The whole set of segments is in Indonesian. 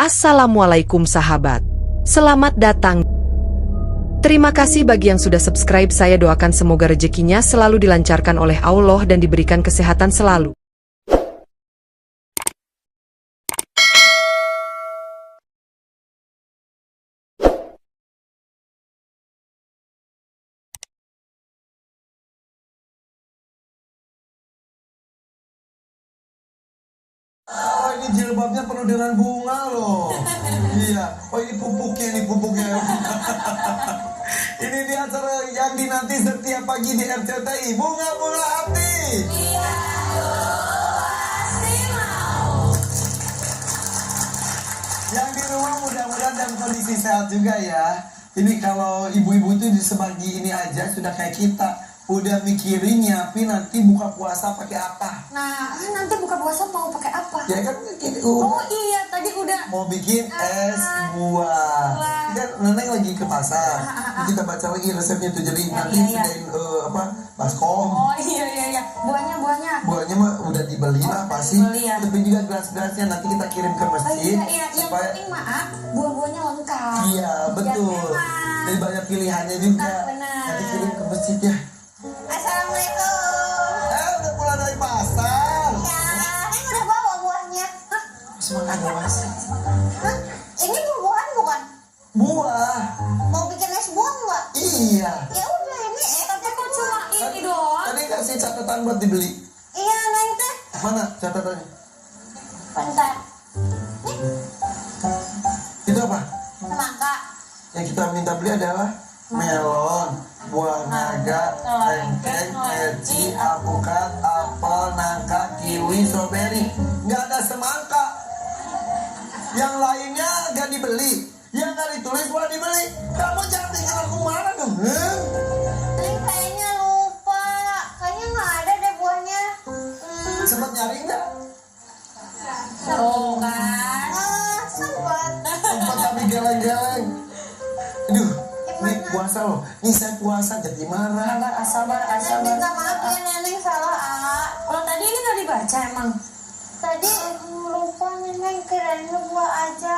Assalamualaikum sahabat. Selamat datang. Terima kasih bagi yang sudah subscribe. Saya doakan semoga rezekinya selalu dilancarkan oleh Allah dan diberikan kesehatan selalu. Oh, ini jilbabnya penuh dengan bunga loh. Iya. Oh, ini pupuknya. Ini dia acara yang dinanti setiap pagi di RCTI. Bunga-bunga hati. Iya, pasti mau. Yang di rumah mudah-mudahan dalam kondisi sehat juga ya. Ini kalau ibu-ibu itu di sebagi ini aja sudah kayak kita. Udah mikirin nyiapin nanti buka puasa pakai apa. Nah, nanti buka puasa mau pakai apa? Ya kan Oh iya, tadi udah mau bikin es buah. Kan Neneng lagi ke pasar. Kita baca lagi resepnya tuh. Jadi nanti sediain baskom. Oh iya. Buahnya mah udah dibeli lah pasti. Dibeli ya. Tapi juga gelas-gelasnya nanti kita kirim ke masjid. Iya. Yang Supaya penting buah-buahnya lengkap. iya betul. Jadi banyak pilihannya juga. Benar. Nanti kirim ke masjid ya. Assalamualaikum. Udah pulang dari pasar. Ya, ini udah bawa buahnya. Semangat mas. Hah? Ini buah-buahan bukan? Buah. Mau bikin es buah nggak? Iya. Ya udah ini tapi kok cuma ini doang? Tadi kasih catatan buat dibeli. Iya, Neng teh. Mana catatannya? Bentar. Nih, Itu apa? semangka. Yang kita minta beli adalah melon, buah naga, lengkeng, leci, alpukat, apel, nangka, kiwi, strawberry. Nggak ada semangka. Yang lainnya nggak dibeli. Yang nggak ditulis buat dibeli. Kamu jangan bikin aku marah dong. Neng kayaknya lupa. Kayaknya nggak ada deh buahnya. Sempat nyari nggak? Oh kan? Sempat. Sempat tapi geleng-geleng. Aduh, ini puasa loh. Ini saya puasa jadi marah. Sabar. Neng minta maaf ya Neneng salah. Kalau tadi ini nggak dibaca emang? Tadi lupa Neneng kirain buah aja.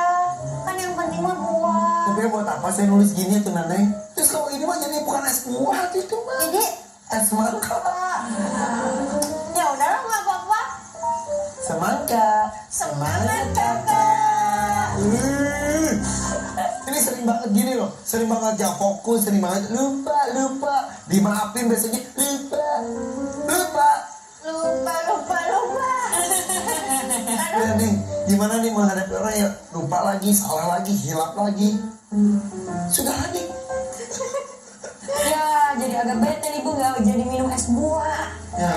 Kan yang penting mah buah. Tapi buat apa saya nulis gini tuh Neneng? Terus kalau ini mah jadi bukan es buah itu mah. Jadi Es semangka. ya udahlah nggak apa-apa. Semangka. Semangat kakak. Ini sering banget gini loh. Sering banget gak fokus, sering banget lupa. Dimaafin biasanya lupa. Ya nih, gimana nih menghadapi orang yang lupa lagi, salah lagi, hilap lagi. Sudah lagi. Ya jadi agak bete nih Bu nggak jadi minum es buah. Ya.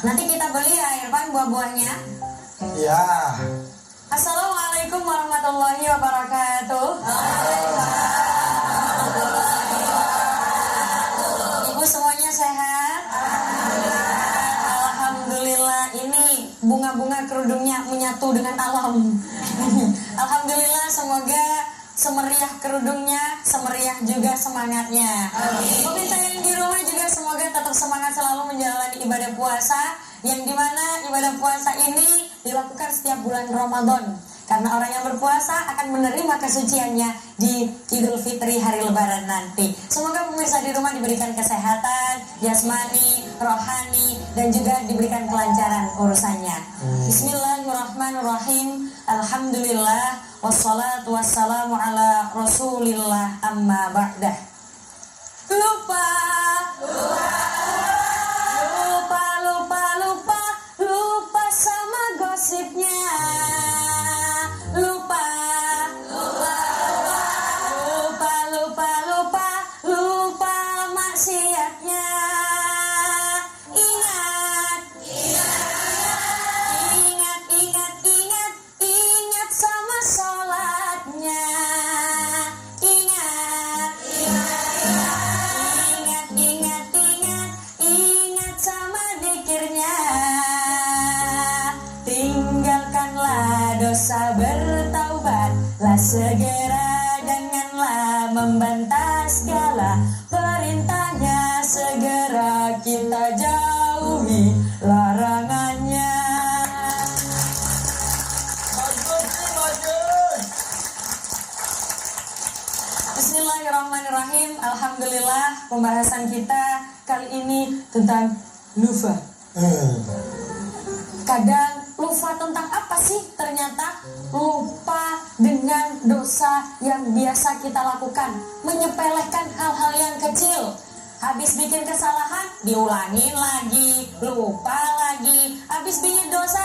Nanti kita beli ya Irfan buah-buahnya. Ya. Assalamualaikum warahmatullahi wabarakatuh. Ibu semuanya sehat? Alhamdulillah. Ini bunga-bunga kerudungnya menyatu dengan alam. Alhamdulillah, semoga semeriah kerudungnya, semeriah juga semangatnya. Pemirsa yang di rumah juga semoga tetap semangat selalu menjalani ibadah puasa, yang dimana ibadah puasa ini dilakukan setiap bulan Ramadan. Karena orang yang berpuasa akan menerima kesuciannya di Idul Fitri hari Lebaran nanti. Semoga pemirsa di rumah diberikan kesehatan, jasmani, rohani, dan juga diberikan kelancaran urusannya. Bismillahirrahmanirrahim. Alhamdulillah. Wassalatu wassalamu ala rasulillah amma ba'dah. Lupa sama gosipnya. Lupa maksiatnya. Ingat sama sholatnya. Ingat sama dzikirnya. Tinggalkanlah dosa, bertaubatlah segera, janganlah membantah segala perintahnya, segera kita jauhi larangannya. Bagus. Bismillahirrahmanirrahim. Alhamdulillah, pembahasan kita kali ini tentang lupa. Kadang lupa tentang apa sih? Ternyata lupa dengan dosa yang biasa kita lakukan, menyepelekan hal-hal yang kecil. Habis bikin kesalahan, diulangin lagi, lupa lagi. Habis bikin dosa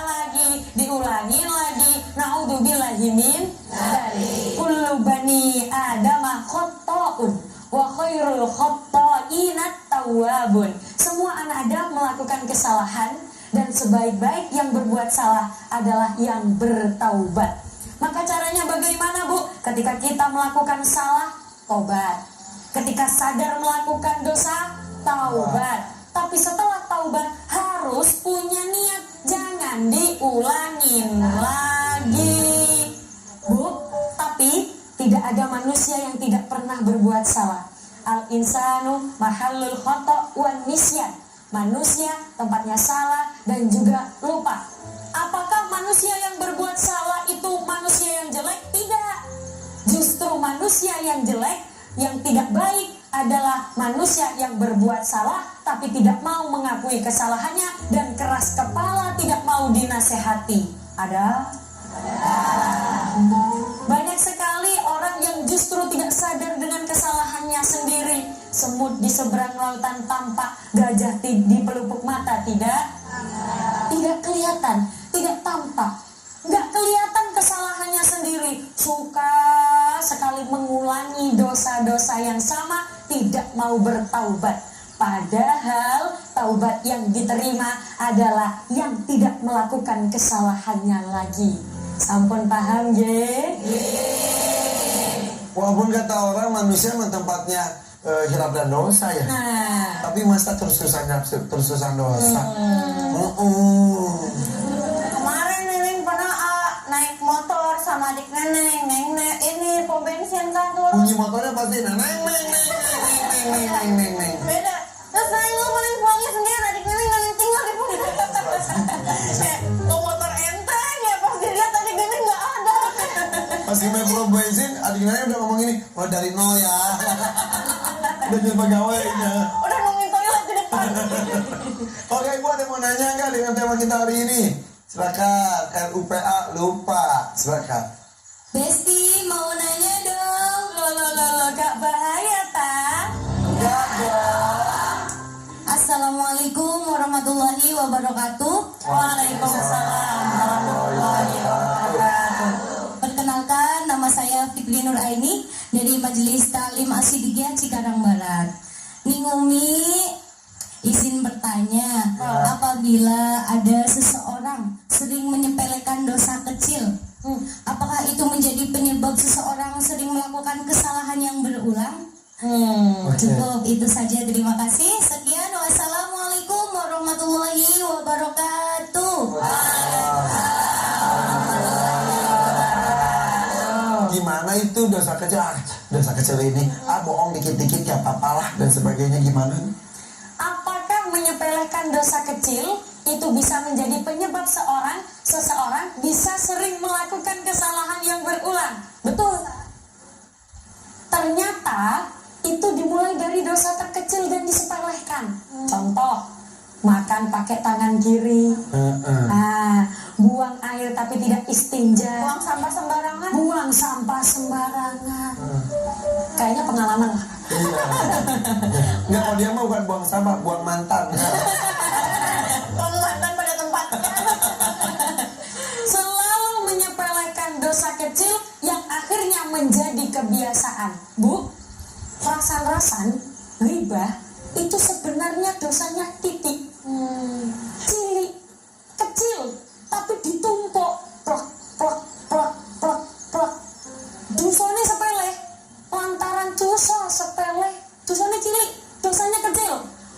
lagi, diulangin lagi. Na'udzubillahi min dzalik. Kullu bani Adama khata'un wa khairul khata'inat tawwabun. Semua anak Adam melakukan kesalahan dan sebaik-baik yang berbuat salah adalah yang bertaubat. Maka caranya bagaimana, Bu? Ketika kita melakukan salah, taubat. Ketika sadar melakukan dosa, taubat. Tapi setelah taubat harus punya niat, jangan diulangin lagi. Bu, tapi tidak ada manusia yang tidak pernah berbuat salah. Al-insanu mahallul khata' wan nisyan. Manusia tempatnya salah dan juga lupa. Apakah manusia yang berbuat salah itu manusia yang jelek? Tidak. Justru manusia yang jelek, yang tidak baik adalah manusia yang berbuat salah tapi tidak mau mengakui kesalahannya dan keras kepala, tidak mau dinasehati. Ada? Banyak sekali orang yang justru tidak sadar dengan kesalahannya sendiri. Semut di seberang lautan tampak, gajah di pelupuk mata tidak? Tidak kelihatan, tidak tampak. Nggak kelihatan kesalahannya sendiri, suka sekali mengulangi dosa-dosa yang sama, tidak mau bertaubat. Padahal taubat yang diterima adalah yang tidak melakukan kesalahannya lagi. Sampun paham ye? Walaupun kata orang manusia tempatnya hilap dan dosa ya. Tapi masa terus-terusan dosa. Kemarin Neneng pernah naik motor sama adik Neneng ini pom bensin kan turun. Bunyi motornya pasti neng. Beda. Terus Neneng lupa pulangnya sendiri, adik Neneng tinggal di pom. Lo motor enteng ya, pas dilihat adik Neneng nggak ada. Pas main pom bensin, adik Neneng udah ngomong ini, oh dari nol ya. Udah jadi pegawainya. Udah ngomongin toilet di depan. Oke, Ibu ada mau nanya nggak dengan tema kita hari ini? Silakan, RUPA lupa, silakan. Besti mau nanya dong. Lo gak bahaya tak? Enggak dong. Assalamualaikum warahmatullahi wabarakatuh. Waalaikumsalam warahmatullahi wabarakatuh. Perkenalkan, nama saya Fikri Nur Aini dari Majelis Ta'lim Asidiyah Cikarang Barat. Ning Umi izin bertanya, apabila ada seseorang sering menyepelekan dosa kecil, apakah itu menjadi penyebab seseorang sering melakukan kesalahan yang berulang? Cukup itu saja, terima kasih. Sekian, wassalamualaikum warahmatullahi wabarakatuh. Gimana itu dosa kecil? Dosa kecil ini, bohong dikit-dikit ya papalah dan sebagainya, gimana? Apakah menyepelekan dosa kecil itu bisa menjadi penyebab seseorang bisa sering melakukan kesalahan yang berulang? Betul. Ternyata itu dimulai dari dosa terkecil dan disepelekan. Contoh, makan pakai tangan kiri, buang air tapi tidak istinja, buang sampah sembarangan. Kayaknya pengalaman lah. Iya. Nggak, kalau dia mah bukan buang sampah, buang mantan. Buang mantan pada tempatnya. Selalu menyepelekan dosa kecil yang akhirnya menjadi kebiasaan. Bu, rasan-rasan riba itu sebenarnya dosanya titik, cilik, kecil, tapi ditumpuk, plak. Dosanya sepele, lantaran dosa sepele, dosanya cilik, dosanya kecil.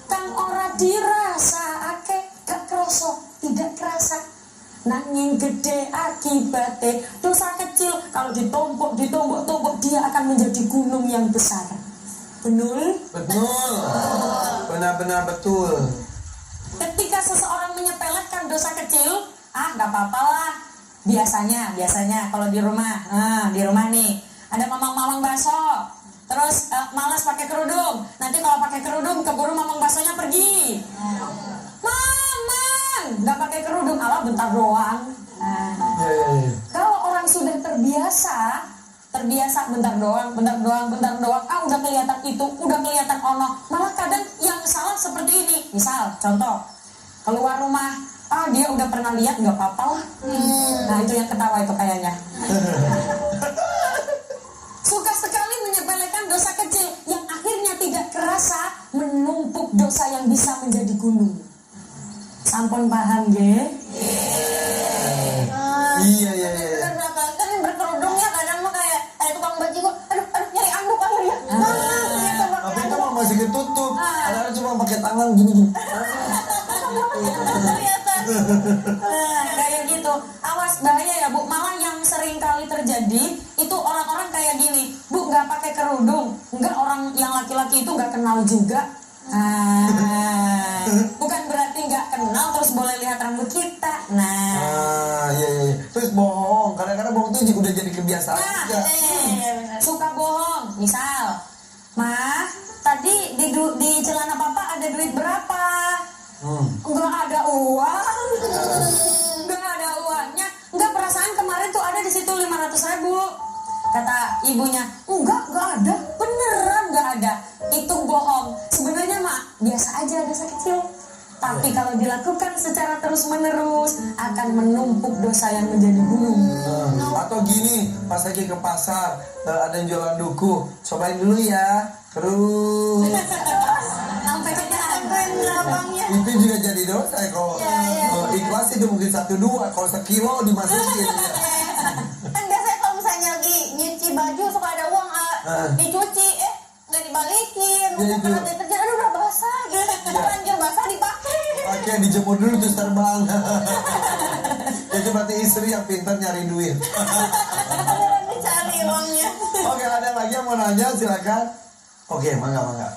Kang ora dirasa ake, gak kerasa, tidak kerasa. Nanging gede akibatnya. Dosa kecil kalau ditumpuk dia akan menjadi gunung yang besar. Betul? Betul. Benar-benar betul. Ketika seseorang menyepelekan dosa kecil, gak apa-apa lah. Biasanya kalau di rumah nih ada mamang-mamang bakso. Terus malas pakai kerudung. Nanti kalau pakai kerudung keburu mamang baksonya pergi. Mamang nggak pakai kerudung, ala bentar doang. Kalau orang sudah terbiasa bentar doang, udah kelihatan itu, udah kelihatan ono. Malah kadang yang salah seperti ini. Misal, contoh, keluar rumah, dia udah pernah lihat, nggak apa-apa lah. Nah itu yang ketawa itu kayaknya. Suka sekali menyepelekan dosa kecil yang akhirnya tidak kerasa menumpuk dosa yang bisa menjadi gunung. Sampun paham ge? Iya. Kan berkerudungnya kadang mah kayak tukang baju kok, aduh nyari anduk akhirnya. Tapi itu mah masih ketutup. Kadang cuma pakai tangan gini. Kayak gitu. Awas, bahaya ya Bu. Malah yang sering kali terjadi itu orang-orang kayak gini, Bu, nggak pakai kerudung, nggak, orang yang laki-laki itu nggak kenal juga. Bukan berarti nggak kenal terus boleh lihat rambut kita. Iya. Terus bohong. Kadang-kadang bohong itu udah jadi kebiasaan juga. Suka bohong. Misal, Mah, tadi di celana papa ada duit berapa? Nggak ada uang. Nggak ada uangnya. Nggak, perasaan kemarin tuh ada di situ 500.000. Kata ibunya, enggak ada, beneran nggak ada. Itu bohong. Sebenarnya Mak, biasa aja dosa kecil. Tapi kalau dilakukan secara terus-menerus akan menumpuk dosa yang menjadi gunung. Atau gini, pas lagi ke pasar, ada yang jualan duku, cobain dulu ya. Terus Sampai kenyang lapangnya. itu juga jadi dosa ya. Kalau ikhlas itu mungkin 1-2, kalau sekilo dimasukin ya. Kan biasanya kalau misalnya lagi nyuci baju suka ada uang dicuci, nggak dibalikin, udah kena deterjen, aduh udah basah gitu, terlanjur basah dipakai. Pakai dijemur dulu terus terbang. Itu berarti istri yang pintar nyari duit. Beneran dicari uangnya. Oke, ada lagi yang mau nanya, silakan. Oke, mangga.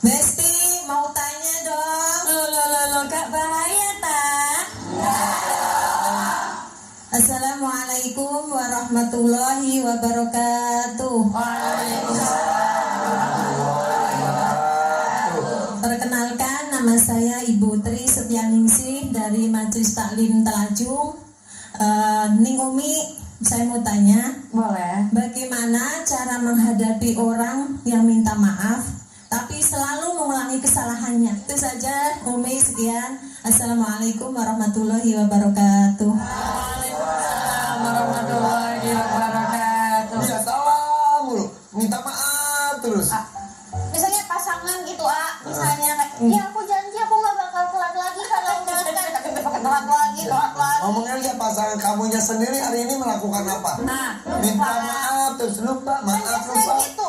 Besti, mau tanya dong. Loh, Kak, bahaya tak? Assalamualaikum warahmatullahi wabarakatuh. Perkenalkan, nama saya Ibu Tri Setianingsih dari Majelis Taklim Telajung. Ning Umi, saya mau tanya, boleh? Bagaimana cara menghadapi orang yang minta maaf tapi selalu mengulangi kesalahannya? Itu saja, Umi, sekian. Assalamualaikum warahmatullahi wabarakatuh. Waalaikumsalam warahmatullahi wabarakatuh. Iya, salah mulu, minta maaf terus. Misalnya pasangan gitu, misalnya kayak, ya aku janji aku nggak bakal telat lagi kalau udah kan, tapi besok telat lagi. Ngomongnya lihat pasangan kamunya sendiri hari ini melakukan apa? Minta maaf terus lupa, Kan biasanya gitu,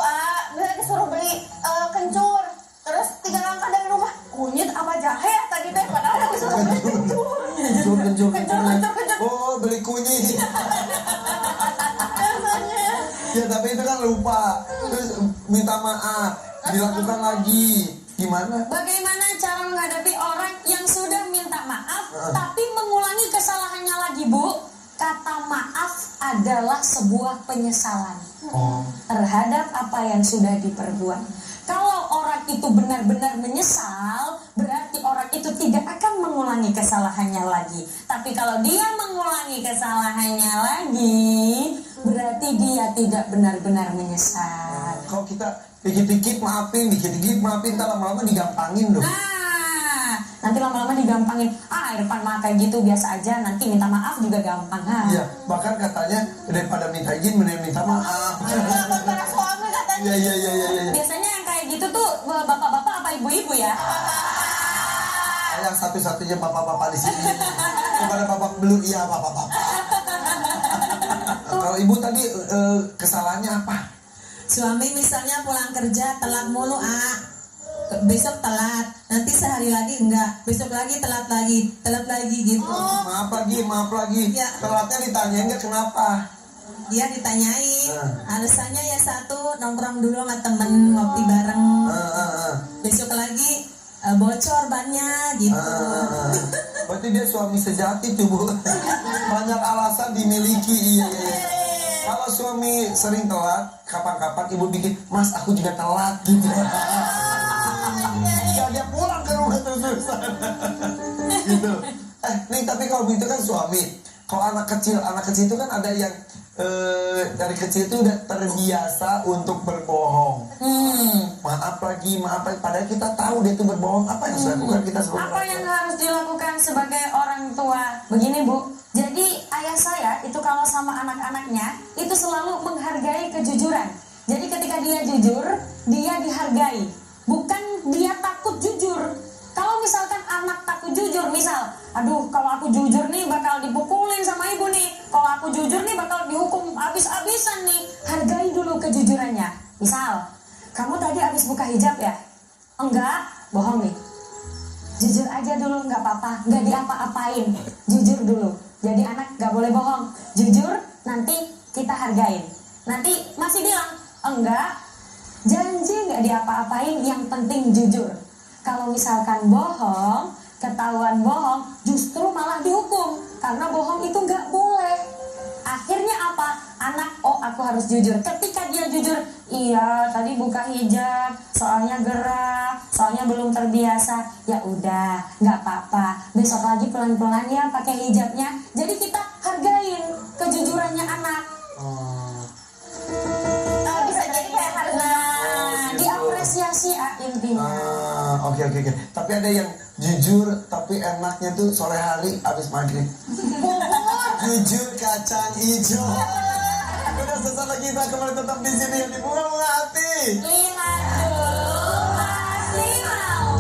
misalnya disuruh beli kencur, terus 3 langkah dari rumah, kunyit apa jahe tadi teh, padahal aku disuruh beli kencur. Kencur. Oh, beli kunyit. Biasanya. Ya tapi itu kan lupa. Terus minta maaf, dilakukan lagi. Gimana? Bagaimana cara menghadapi orang yang sudah minta maaf tapi mengulangi kesalahannya lagi, Bu? Kata maaf adalah sebuah penyesalan terhadap apa yang sudah diperbuat. Kalau orang itu benar-benar menyesal, berarti orang itu tidak akan mengulangi kesalahannya lagi. Tapi kalau dia mengulangi kesalahannya lagi, berarti dia tidak benar-benar menyesal. Kalau kita dikit-dikit maafin, ntar lama-lama digampangin dong. Nanti lama-lama digampangin. Irfan mah kayak gitu biasa aja, nanti minta maaf juga gampang. Iya, bahkan katanya daripada minta izin mending minta maaf. Para suami katanya. Iya. Biasanya yang kayak gitu tuh bapak-bapak apa ibu-ibu ya? Yang satu-satunya bapak-bapak di sini. Kepada bapak belum, iya bapak-bapak. Kalau ibu tadi kesalahannya apa? Suami misalnya pulang kerja telat mulu, besok telat, nanti sehari lagi enggak, besok lagi telat lagi gitu. Maaf lagi. Ya. Telatnya ditanyain nggak kenapa? Dia ditanyain, alasannya ya satu, nongkrong dulu sama temen, ngopi bareng. Besok lagi bocor bannya gitu. Berarti dia suami sejati tuh, Bu. Banyak alasan dimiliki. Iya. Kalau suami sering telat, kapan-kapan ibu bikin, Mas aku juga telat gitu. Ya dia pulang ke rumah terus-terusan. Gitu. Nih tapi kalau begitu kan suami. Kalau anak kecil itu kan ada yang dari kecil itu udah terbiasa untuk berbohong. Maaf lagi, padahal kita tahu dia itu berbohong. Apa yang harus dilakukan kita sebagai Apa yang harus dilakukan sebagai orang tua? Begini Bu, jadi ayah saya itu kalau sama anak-anaknya itu selalu menghargai kejujuran. Jadi ketika dia jujur, dia dihargai. Bukan dia takut jujur. Kalau misalkan anak takut jujur, misal, aduh kalau aku jujur nih bakal dipukulin sama ibu nih. Kalau aku jujur nih bakal dihukum habis-habisan nih. Hargai dulu kejujurannya. Misal, kamu tadi habis buka hijab ya? Enggak, bohong nih. Jujur aja dulu, nggak apa-apa, nggak diapa-apain. Jujur dulu. Jadi anak nggak boleh bohong. Jujur, nanti kita hargain. Nanti masih bilang, enggak, janji nggak diapa-apain, yang penting jujur. Kalau misalkan bohong, ketahuan bohong, justru malah dihukum. Karena bohong itu nggak boleh. Akhirnya apa? Anak, oh aku harus jujur. Ketika dia jujur, iya tadi buka hijab, soalnya gerah, soalnya belum terbiasa. Ya udah, nggak apa-apa. Besok lagi pelan-pelan ya pakai hijabnya. Jadi kita hargain kejujurannya anak. Bisa jadi kayak harus Diapresiasi intinya. Oke. Tapi ada yang jujur tapi enaknya tuh sore hari habis maghrib. Jujur kacang hijau. Udah selesai lagi, kita kembali tetap di sini yang di Bunga-Bunga Hati. Lihat dulu pasti mau.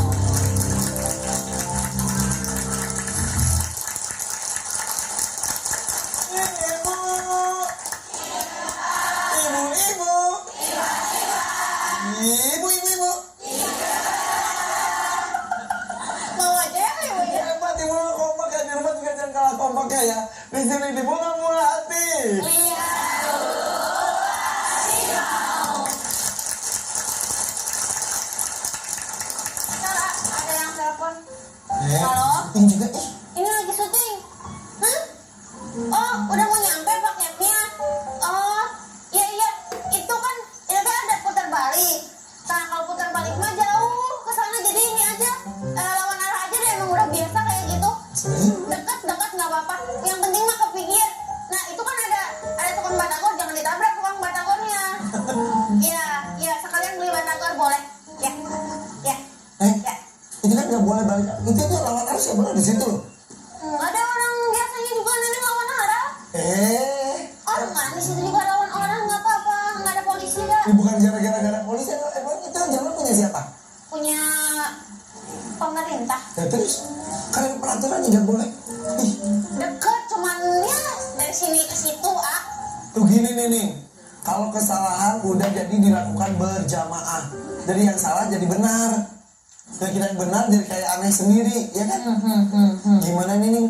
Ibu. mau aja ya ibu ya. Hebat ibu, kompak ya, di rumah juga jangan kalah kompaknya ya. Di sini di Bunga-Bunga Hati. Lihat dulu pasti mau. Ntar, ada yang telepon. Halo? Ini juga Ini lagi syuting. Hah? Oh, udah mau nyampe paketnya. Oh, iya. Itu kan ada putar balik. Nah, kalau putar balik mah jauh ke sana, jadi ini aja lawan arah aja deh, emang udah biasa kayak gitu. Dekat nggak apa-apa. Yang penting mah ke pinggir. Nah, itu kan ada tukang batagor, jangan ditabrak tukang batagornya. Iya, sekalian beli batagor boleh. Ya. Itu kan nggak boleh balik. Itu tuh lawan arus ya benar di situ. Ada orang biasanya juga nenek lawan arah. Orang mana sih juga lawan orang, nggak apa-apa, nggak ada polisi dah. Bukan gara-gara polisi, emang itu jalan punya siapa? Punya pemerintah. Ya terus, kan peraturannya nggak boleh. Deket, cuman ya dari sini ke situ Tuh gini nih. Kalau kesalahan udah jadi dilakukan berjamaah. Dari yang salah jadi benar. Dan kita yang benar jadi kayak aneh sendiri, ya kan? Gimana nih?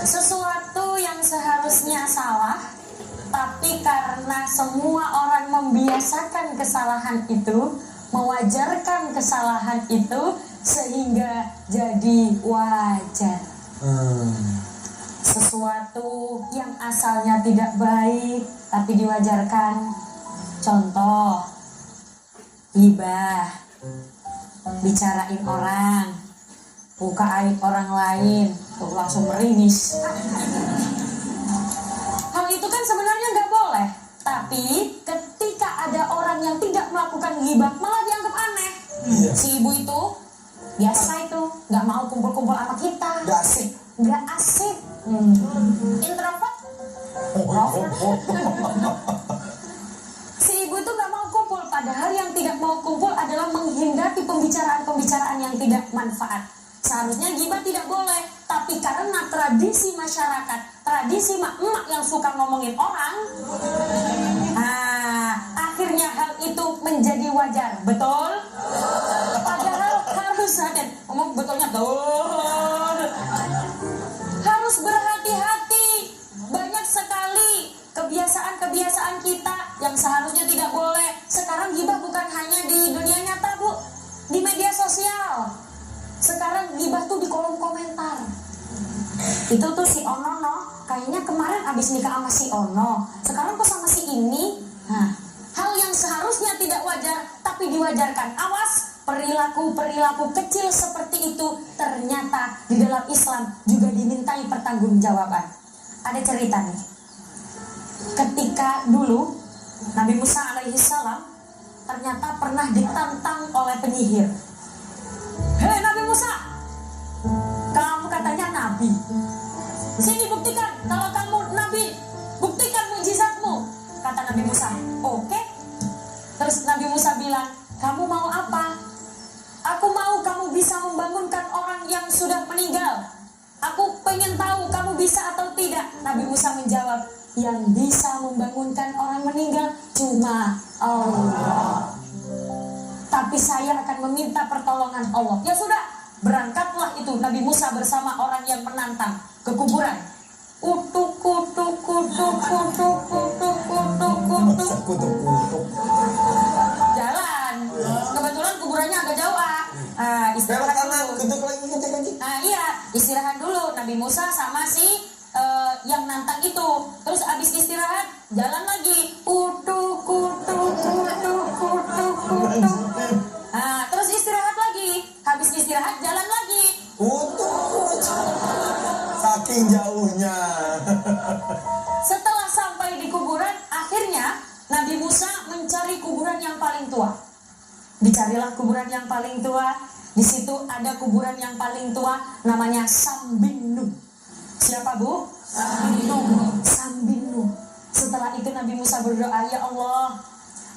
Sesuatu yang seharusnya salah, tapi karena semua orang membiasakan kesalahan itu, mewajarkan kesalahan itu, sehingga jadi wajar. Sesuatu yang asalnya tidak baik, tapi diwajarkan. Contoh, ghibah, bicarain orang, buka aib orang lain, tuh langsung meringis. Hal itu kan sebenarnya nggak boleh, tapi ketika ada orang yang tidak melakukan ghibah malah dianggap aneh. Si ibu itu biasa itu nggak mau kumpul-kumpul sama kita, nggak asik. introvert. Si ibu itu nggak mau kumpul, padahal yang tidak mau kumpul adalah menghindari pembicaraan-pembicaraan yang tidak manfaat. Seharusnya ghibah tidak boleh, tapi karena tradisi masyarakat, tradisi mak-mak yang suka ngomongin orang, akhirnya hal itu menjadi wajar, betul? Padahal harus ngomong betulnya betul. Harus berhati-hati. Banyak sekali kebiasaan-kebiasaan kita yang seharusnya tidak boleh. Sekarang ghibah bukan hanya di dunia nyata, Bu, di media sosial. Sekarang ghibah tuh di kolom komentar. Itu tuh si Ono kayaknya kemarin abis nikah sama si Ono, sekarang kok sama si ini. Nah, hal yang seharusnya tidak wajar tapi diwajarkan. Awas, perilaku kecil seperti itu ternyata di dalam Islam juga dimintai pertanggungjawaban. Ada cerita nih. Ketika dulu Nabi Musa alaihissalam ternyata pernah ditantang oleh penyihir. Hei Nabi Musa, kamu katanya Nabi, sini buktikan kalau kamu Nabi, buktikan mukjizatmu. Kata Nabi Musa, oke. Terus Nabi Musa bilang, kamu mau apa? Aku mau kamu bisa membangunkan orang yang sudah meninggal. Aku pengen tahu kamu bisa atau tidak. Nabi Musa menjawab, yang bisa membangunkan orang meninggal cuma Allah. Tapi saya akan meminta pertolongan Allah. Ya sudah, berangkatlah itu Nabi Musa bersama orang yang menantang ke kuburan. Kutuk. Jalan. Kebetulan kuburannya agak jauh. Istirahat dulu. Iya, istirahat dulu Nabi Musa sama si yang nantang itu. Terus abis istirahat jalan lagi. Terus istirahat lagi. Habis istirahat jalan lagi. Saking jauhnya. Setelah sampai di kuburan, akhirnya Nabi Musa mencari kuburan yang paling tua. Dicarilah kuburan yang paling tua. Di situ ada kuburan yang paling tua, namanya Sambinu. Siapa bu? Sambinu. Setelah itu Nabi Musa berdoa, ya Allah,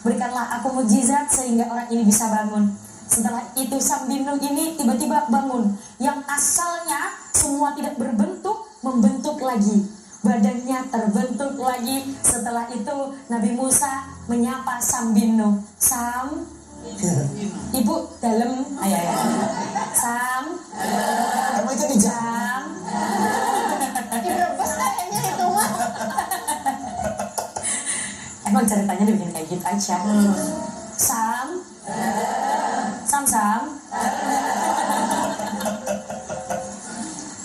berikanlah aku mukjizat sehingga orang ini bisa bangun. Setelah itu Sambinu ini tiba-tiba bangun. Yang asalnya semua tidak berbentuk, membentuk lagi. Badannya terbentuk lagi. Setelah itu Nabi Musa menyapa Sambinu. Ibu dalam ayah. Emang itu di jam? Direbus kayaknya itu mah. Emang ceritanya dibikin kayak gitu aja. Sam.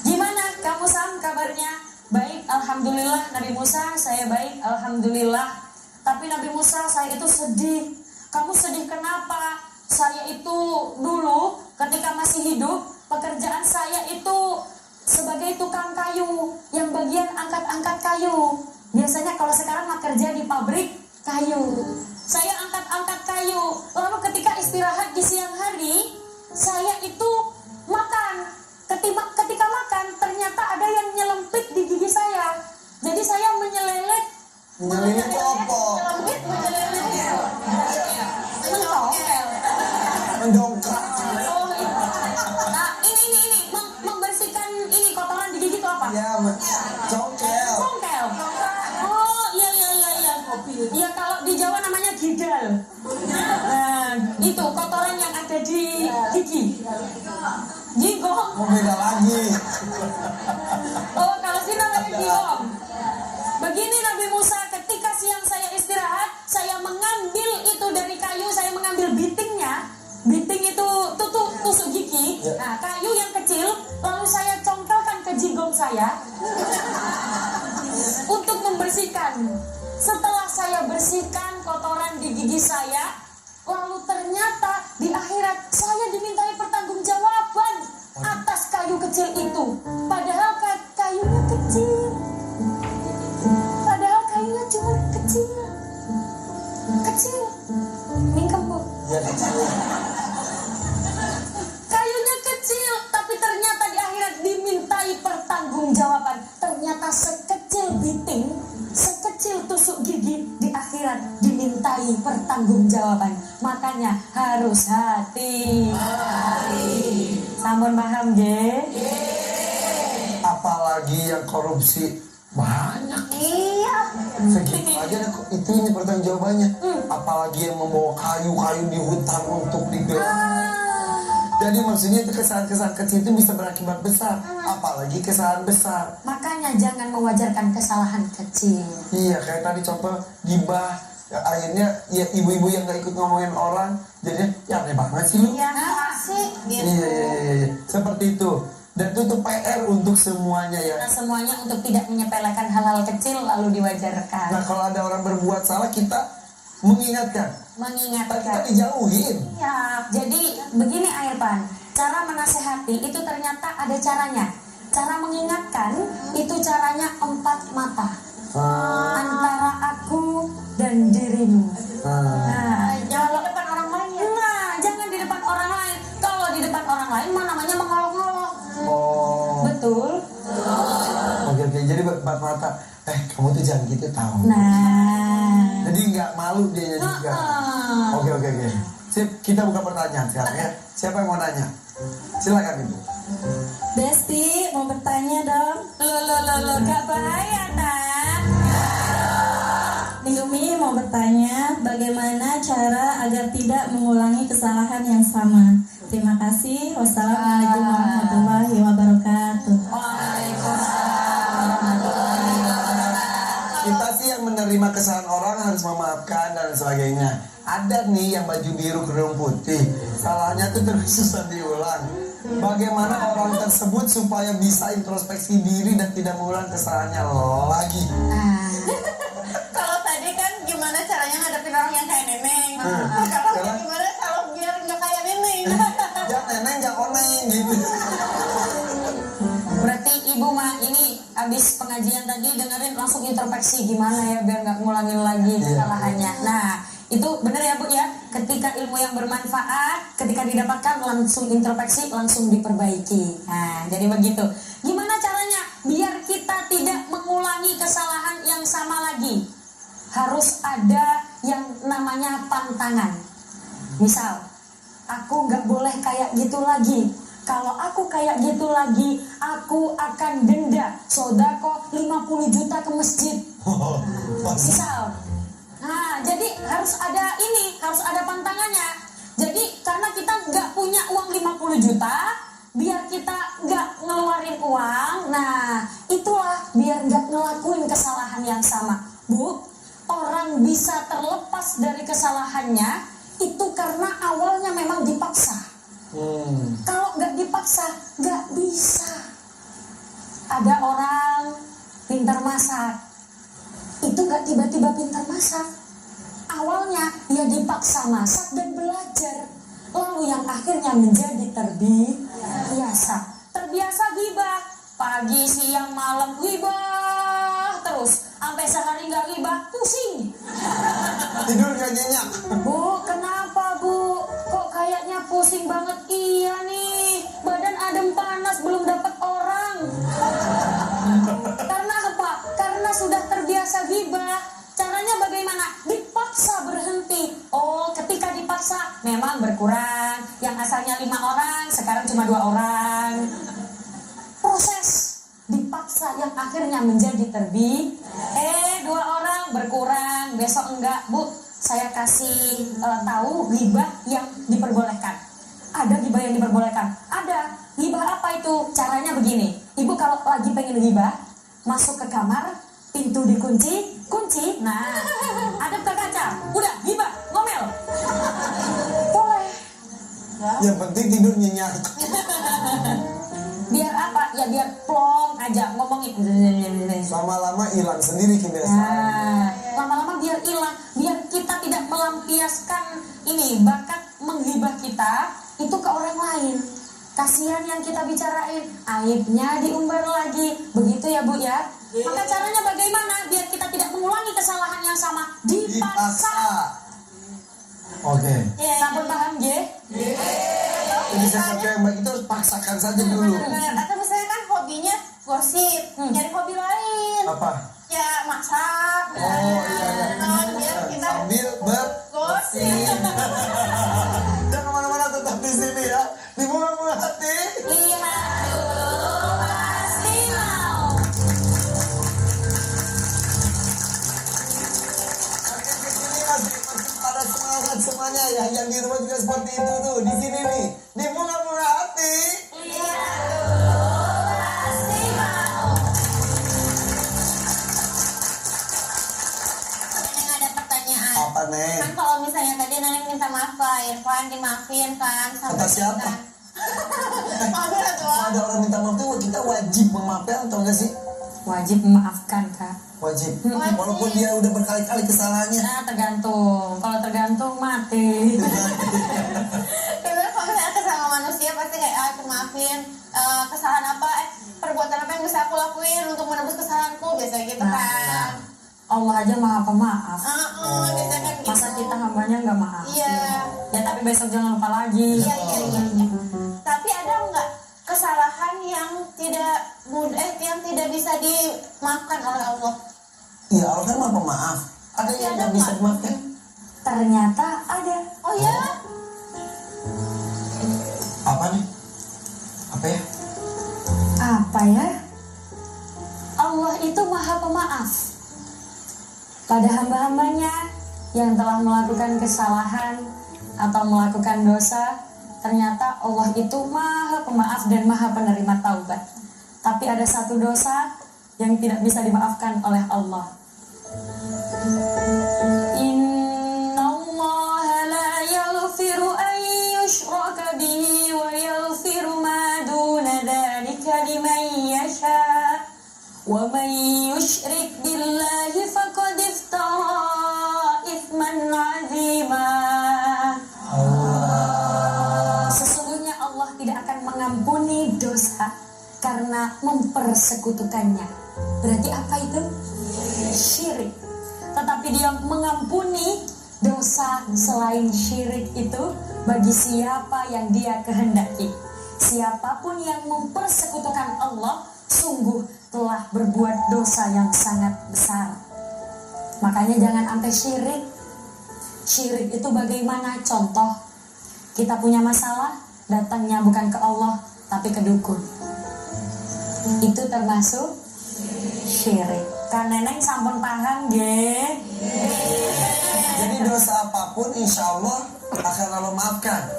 Gimana kamu Sam kabarnya? Baik, alhamdulillah. Nabi Musa, saya baik, alhamdulillah. Tapi Nabi Musa, saya itu sedih. Kamu sedih kenapa? Saya itu dulu ketika masih hidup, pekerjaan saya itu sebagai tukang kayu, yang bagian angkat-angkat kayu. Biasanya kalau sekarang mah kerja di pabrik kayu. Saya angkat-angkat kayu. Lalu ketika istirahat di siang hari, saya itu makan. Ketika makan, ternyata ada yang nyelempit di gigi saya. Jadi saya menyelelet. Nyelempit apa? Mendongkrak. Oh, nah, ini membersihkan ini kotoran di gigi itu apa? Ya, congkel. Congkel. Oh, iya. Iya, kalau di Jawa namanya gidal. Nah, itu kotoran yang ada di gigi. Jigong. Mau beda lagi. Oh, kalau sini namanya jigong. Begini Nabi Musa, ketika siang saya istirahat, saya mengambil itu dari kayu, saya mengambil bitingnya. Biting itu tusuk gigi. Nah, kayu yang kecil, lalu saya congkelkan ke jigong saya untuk membersihkan. Setelah saya bersihkan kotoran di gigi saya, lalu ternyata di akhirat saya dimintai pertanggungjawaban atas kayu kecil itu. Padahal kayunya kecil. Padahal kayunya cuma kecil. Mingkem bu. Ya, kecil. Kayunya kecil, tapi ternyata di akhirat dimintai pertanggungjawaban. Ternyata sekecil biting, sekecil tusuk gigi, di akhirat dimintai pertanggungjawaban. Makanya harus hati. Sampun paham nggih? Apalagi yang korupsi banyak. Iya. Segitu aja itu ini pertanyaan jawabannya. Apalagi yang membawa kayu-kayu di hutan untuk dibela. Jadi maksudnya itu kesalahan-kesalahan kecil itu bisa berakibat besar. Apalagi kesalahan besar. Makanya jangan mewajarkan kesalahan kecil. Iya, kayak tadi contoh gibah. Ya, akhirnya ya ibu-ibu yang gak ikut ngomongin orang, jadinya ya aneh banget sih lu. Iya, makasih. Gitu. Iya. Seperti itu. Dan itu tuh PR untuk semuanya ya. Nah, semuanya untuk tidak menyepelekan hal-hal kecil lalu diwajarkan. Nah kalau ada orang berbuat salah kita mengingatkan. Tapi kita dijauhin. Ya, jadi begini Airpan, cara menasehati itu ternyata ada caranya. Cara mengingatkan itu caranya 4 mata. Antara aku dan dirimu. Nah, Jangan di depan orang lain ya. nah, jangan di depan orang lain. Kalau di depan orang lain mah namanya mengolok-olok. Oh. Betul? Oke, jadi 4 mata. Kamu tuh jangan gitu tahu. Nah. Jadi nggak malu dia juga. Oke. Sip, kita buka pertanyaan sekarang ya. Siapa yang mau nanya? Silakan Ibu. Besti mau bertanya dong. Loh, gak bahaya, Tan. Yumi mau bertanya bagaimana cara agar tidak mengulangi kesalahan yang sama. Terima kasih. Wassalamualaikum warahmatullahi wabarakatuh. Kita sih yang menerima kesalahan orang harus memaafkan dan sebagainya. Ada nih yang baju biru kerudung putih, salahnya tuh terus susah diulang. Bagaimana orang tersebut supaya bisa introspeksi diri dan tidak mengulang kesalahannya lagi? Kalau tadi kan gimana caranya ngadepin orang yang kayak neneng. Kalau Sekarang? gimana kalau biar nggak kayak neneng. Ya neneng jangan oneng gitu. Berarti ibu mah ini abis pengajian tadi dengerin langsung introspeksi gimana ya biar nggak ngulangin lagi kesalahannya. Nah itu bener ya Bu ya, ketika ilmu yang bermanfaat ketika didapatkan langsung introspeksi langsung diperbaiki. Nah jadi begitu. Gimana caranya biar kita tidak mengulangi kesalahan yang sama lagi? Harus ada yang namanya pantangan. Misal aku nggak boleh kayak gitu lagi. Kalau aku kayak gitu lagi, aku akan denda sodako 50 juta ke masjid. Misal. Nah, jadi harus ada harus ada pantangannya. Jadi karena kita nggak punya uang 50 juta, biar kita nggak ngeluarin uang. Nah, itulah biar nggak ngelakuin kesalahan yang sama. Bu, orang bisa terlepas dari kesalahannya itu karena awalnya memang dipaksa. Kalau nggak dipaksa, nggak bisa. Ada orang pintar masak, itu nggak tiba-tiba pintar masak. Awalnya ya dipaksa masak dan belajar, lalu yang akhirnya menjadi terbiasa gibah. Pagi, siang, malam gibah terus, sampai sehari nggak gibah, pusing. Tidur gak nyenyak. Bu, kenapa Bu? Kok kayaknya pusing banget? Iya nih, badan adem panas belum dapat orang. Karena apa? Karena sudah terbiasa gibah. Caranya bagaimana? Dipaksa berhenti. Oh, ketika dipaksa memang berkurang. Yang asalnya 5 orang, sekarang cuma 2 orang. Proses dipaksa yang akhirnya menjadi 2 orang berkurang, besok enggak. Bu, saya kasih tahu ghibah yang diperbolehkan. Ada ghibah yang diperbolehkan. Ada. Ghibah apa itu? Caranya begini. Ibu kalau lagi pengen ghibah, masuk ke kamar, pintu dikunci, kunci. Nah, adep ke kaca. Udah, ghibah, ngomel. Boleh. Yang penting tidur nyenyak. Biar apa? Ya biar plong aja ngomongin. Lama-lama hilang sendiri kebiasaan. Nah, lama-lama biar hilang, biar kita tidak melampiaskan bakat menghibah kita itu ke orang lain. Kasihan yang kita bicarain, aibnya diumbar lagi. Begitu ya Bu ya. Maka caranya bagaimana biar kita tidak mengulangi kesalahan yang sama? Dipaksa. Oke. Sampun paham G? Jadi sesuatu yang baik itu harus paksakan saja dulu. Atau misalnya kan hobinya gosip, nyari hobi lain. Apa? Ya masak. Oh iya. Biar kita Sambil gosip. Jangan kemana-mana, tetap di sini ya. Di bunga-bunga hati. Lihat dulu pasti mau. Oke, di sini masih pada semangat semuanya ya. Yang di rumah juga seperti itu tuh. Di sini nih, di bunga-bunga hati. Lihat dulu pasti mau. Neneng ada pertanyaan. Apa Neng? Kan kalau misalnya tadi Neneng minta maaf ke Irfan, dimaafin kan sama Kata siapa? Irfan. Maafin lah tuh. ada orang minta maaf tuh kita wajib memaafkan atau enggak sih? Wajib memaafkan, Kak. Wajib. Walaupun dia udah berkali-kali kesalahannya. Nah, tergantung. Kalau tergantung mati. Karena kalau misalnya kesalahan manusia pasti kayak aku maafin kesalahan apa, perbuatan apa yang bisa aku lakuin untuk menebus kesalahanku, biasanya gitu kan. Allah aja maha pemaaf. Biasanya kan gitu. Masa kita hambanya nggak maaf? Iya. Ya tapi besok jangan lupa lagi. Iya. Tapi ada nggak kesalahan yang tidak bisa dimaafkan oleh Allah? Iya, Allah kan maha pemaaf. Ada yang nggak bisa dimaafkan? Ternyata ada. Oh ya? Apa nih? Apa ya? Apa ya? Allah itu maha pemaaf pada hamba-hambanya yang telah melakukan kesalahan atau melakukan dosa. Ternyata Allah itu maha pemaaf dan maha penerima taubat. Tapi ada satu dosa yang tidak bisa dimaafkan oleh Allah. Innallaha la yaghfiru an yushraka bihi wa yaghfiru ma duna dzalika liman yasha. Wa man yushrik billahi faqad iftara itsman 'azima. Sesungguhnya Allah tidak akan mengampuni dosa karena mempersekutukannya. Berarti apa itu? Syirik. Tetapi dia mengampuni dosa selain syirik itu bagi siapa yang dia kehendaki. Siapapun yang mempersekutukan Allah sungguh telah berbuat dosa yang sangat besar. Makanya jangan sampai syirik. Syirik itu bagaimana? Contoh, kita punya masalah, datangnya bukan ke Allah tapi ke dukun. Itu termasuk syirik. Kan neneng sampun paham nggih. Jadi dosa apapun insya Allah akan Allah maafkan.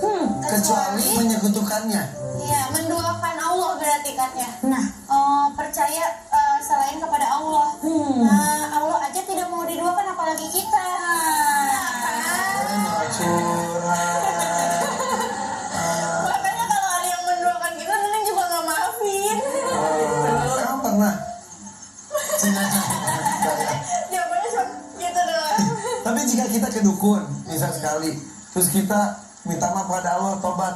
Kecuali menyekutukannya. Iya, menduakan Allah berarti katanya. Nah, Percaya selain kepada Allah. Allah aja tidak mau diduakan apalagi kita. Curhat. Makanya kalau ada yang menduakan kita, Neneng juga nggak maafin. Emang pernah? Jawabannya cuma gitu doang. Tapi jika kita ke dukun, misal sekali, terus kita minta maaf pada Allah, tobat,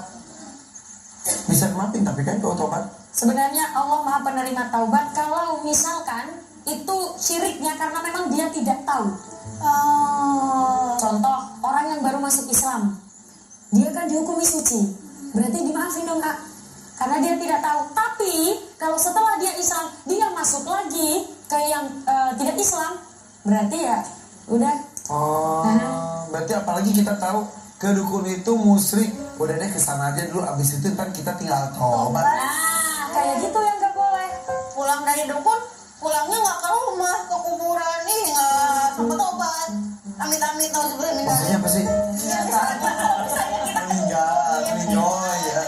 bisa maafin, tapi kan kalau tobat sebenarnya Allah maha penerima taubat kalau misalkan itu syiriknya karena memang dia tidak tahu. Contoh, orang yang baru masuk Islam, dia kan dihukumi suci, berarti dimaafin dong Kak, karena dia tidak tahu. Tapi kalau setelah dia Islam, dia masuk lagi ke yang tidak Islam, berarti ya udah. Berarti apalagi kita tahu ke dukun itu musyrik, udah deh kesana aja dulu, abis itu kan kita tinggal tobat. Nah, kayak gitu yang gak boleh. Pulang dari dukun, pulangnya nggak ke rumah, ke kuburan nih, nggak sempat tobat. Amit-amit tahu sebenarnya. Maksudnya apa sih? Meninggal, meninggoy ya.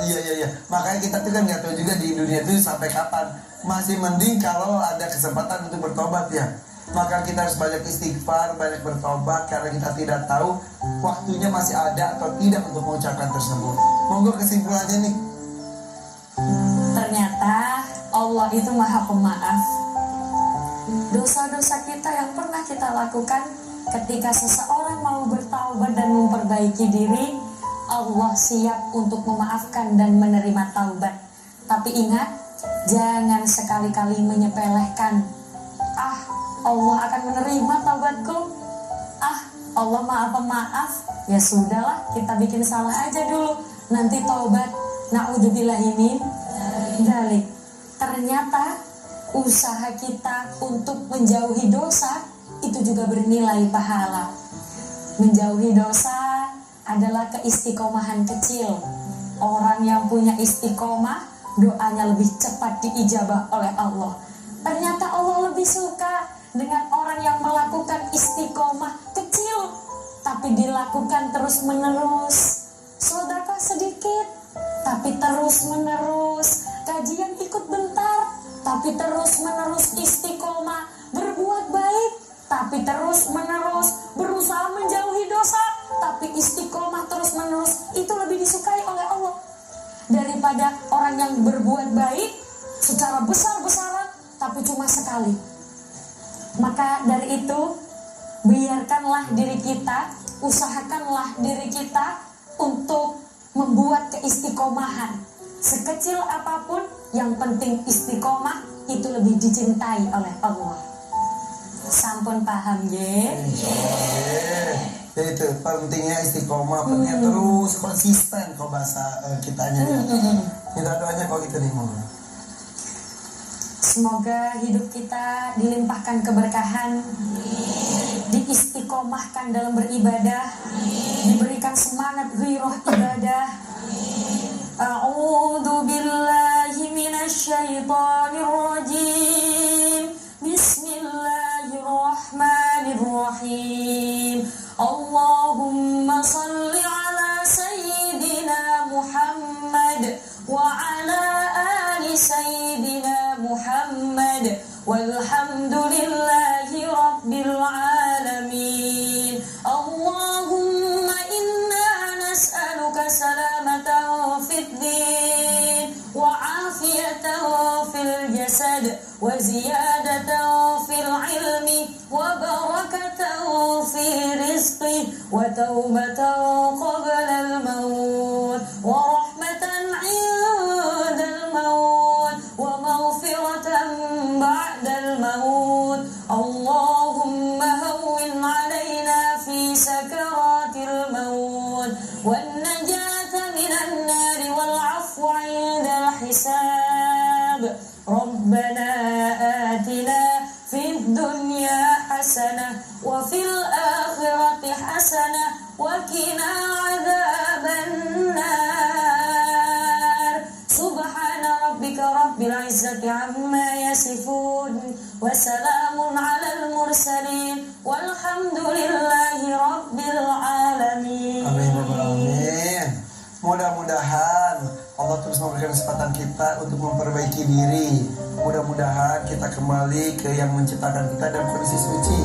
Iya. Makanya kita tuh kan nggak tahu juga di dunia itu sampai kapan. Masih mending kalau ada kesempatan untuk bertobat ya. Maka kita harus banyak istighfar, banyak bertobat karena kita tidak tahu waktunya masih ada atau tidak untuk mengucapkan tersebut. Monggo kesimpulannya nih. Ternyata Allah itu maha pemaaf. Dosa-dosa kita yang pernah kita lakukan, ketika seseorang mau bertaubat dan memperbaiki diri, Allah siap untuk memaafkan dan menerima taubat. Tapi ingat, jangan sekali-kali menyepelekan. Allah akan menerima taubatku. Allah maha pemaaf. Ya sudahlah, kita bikin salah aja dulu, nanti taubat. Na'udzubillahi min dzalik. Ternyata usaha kita untuk menjauhi dosa itu juga bernilai pahala. Menjauhi dosa adalah keistiqomahan kecil. Orang yang punya istiqomah, doanya lebih cepat diijabah oleh Allah. Ternyata Allah lebih suka dengan orang yang melakukan istiqomah kecil, tapi dilakukan terus menerus. Sedekah sedikit, tapi terus menerus. Kajian ikut bentar, tapi terus menerus istiqomah. Berbuat baik, tapi terus menerus. Berusaha menjauhi dosa, tapi istiqomah terus menerus. Itu lebih disukai oleh Allah daripada daripada orang yang berbuat baik secara besar-besaran tapi cuma sekali. Maka dari itu, biarkanlah diri kita, usahakanlah diri kita untuk membuat keistiqomahan. Sekecil apapun, yang penting istiqomah itu lebih dicintai oleh Allah. Sampun paham ya? Itu pentingnya istiqomah, pentingnya terus konsisten kalau bahasa kitanya. Minta doanya kalau gitu nih, Mama. Semoga hidup kita dilimpahkan keberkahan, diistiqomahkan dalam beribadah, diberikan semangat ghairah ibadah. A'udzu billahi minasyaitonir rajim. Bismillahirrahmanirrahim. Allahumma shalli ala sayyidina Muhammad wa ala ali sayyidina Muhammad walhamdulillahi rabbil alamin. Allahumma inna nas'aluka salamatan fid din wa afiyatan fil jasad wa ziyadatan fil ilmi wa barakatan fi rizqi wa taubatan qabla al maut wa rahmatan 'inda al maut wa maghfiratan ba'da al maut. Allahumma hawwin 'alaina fi sakaratil maut wan najata minan nar wal 'afwa 'inda al hisab. Rabbana atina fid dunya hasanah wa fil akhirati hasanah wa qina adzaban nar. Subhana rabbika rabbil izzati amma yasifun wa salamun alal mursalin walhamdulillahi rabbil alamin. Amin. Mudah-mudahan Allah terus memberikan kesempatan kita untuk memperbaiki diri. Mudah-mudahan kita kembali ke yang menciptakan kita dalam kondisi suci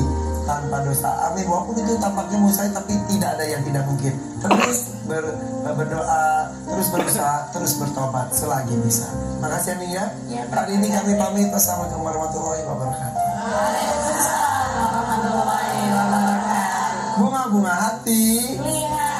tanpa dosa. Amin. Walaupun itu tampaknya mustahil, tapi tidak ada yang tidak mungkin. Terus berdoa, terus berusaha, terus bertobat selagi bisa. Makasih Amin ya. Hari ini kami pamit. Wassalamualaikum warahmatullahi wabarakatuh. Waalaikumsalam warahmatullahi wabarakatuh. Bunga-bunga hati. Lihat